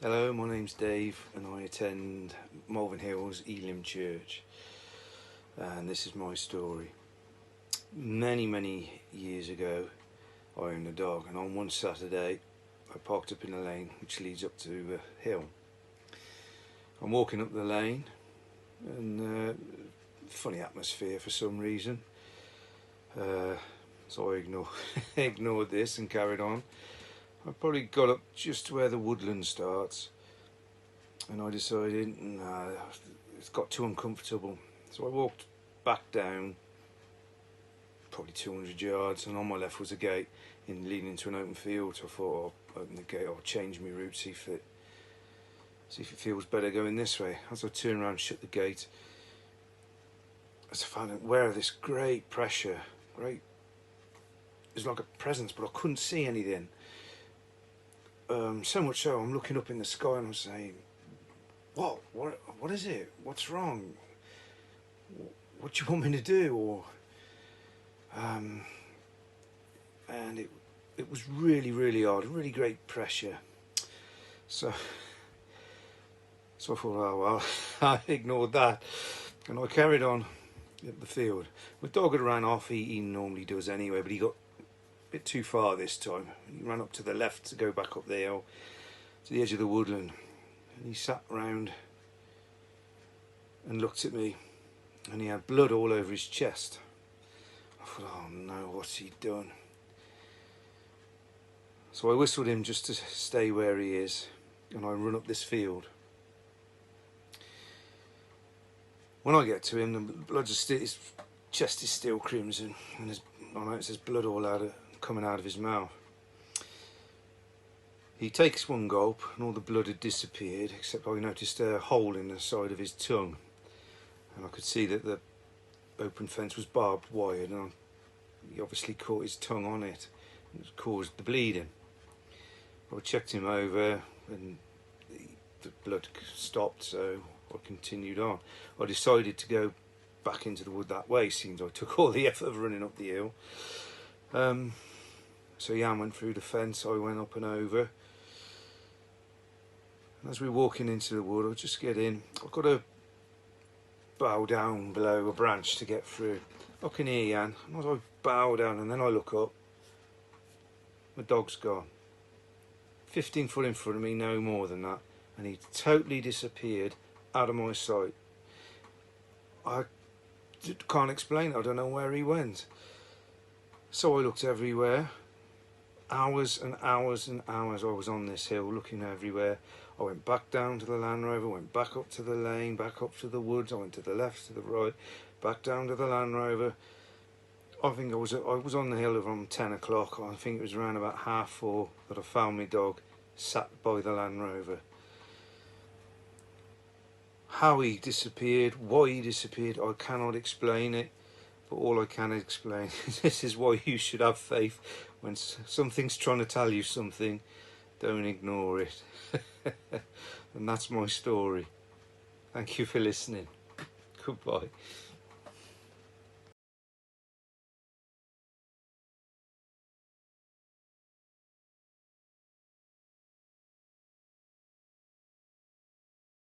Hello, my name's Dave and I attend Malvern Hills Elim Church, and this is my story. Many years ago I owned a dog, and on one Saturday I parked up in a lane which leads up to a hill. I'm walking up the lane and funny atmosphere for some reason, so I ignored this and carried on. I probably got up just where the woodland starts, and I decided, nah, it's got too uncomfortable. So I walked back down probably 200 yards, and on my left was a gate leading into an open field. So I thought, I'll open the gate, I'll change my route, see if it feels better going this way. As I turned around and shut the gate, I found aware of this great pressure, it was like a presence, but I couldn't see anything. So much so, I'm looking up in the sky and I'm saying, what is it? What's wrong? What do you want me to do? Or, and it was really hard, really great pressure. So I thought, oh well, I ignored that, and I carried on up the field. My dog had ran off. He normally does anyway, but he got a bit too far this time. He ran up to the left to go back up the hill to the edge of the woodland, and he sat round and looked at me, and he had blood all over his chest. I thought, oh no, what's he done? So I whistled him just to stay where he is, and I run up this field. When I get to him, the blood's still, his chest is still crimson, and I notice there's blood all coming out of his mouth. He takes one gulp, and all the blood had disappeared, except I noticed a hole in the side of his tongue, and I could see that the open fence was barbed wire, and he obviously caught his tongue on it, and it caused the bleeding. I checked him over, and the blood stopped, so I continued on. I decided to go back into the wood that way, since I took all the effort of running up the hill. So Jan went through the fence, I went up and over. And as we were walking into the wood, I just get in. I've got to bow down below a branch to get through. I can hear Jan, and as I bow down and then I look up, my dog's gone. 15 foot in front of me, no more than that, and he totally disappeared out of my sight. I can't explain it. I don't know where he went. So I looked everywhere. Hours and hours and hours I was on this hill looking everywhere. I went back down to the Land Rover, went back up to the lane, back up to the woods. I went to the left, to the right, back down to the Land Rover. I think I was on the hill around 10 o'clock. I think it was around about 4:30 that I found my dog sat by the Land Rover. How he disappeared, why he disappeared, I cannot explain it. But all I can explain is this is why you should have faith. When something's trying to tell you something, don't ignore it. And that's my story. Thank you for listening. Goodbye.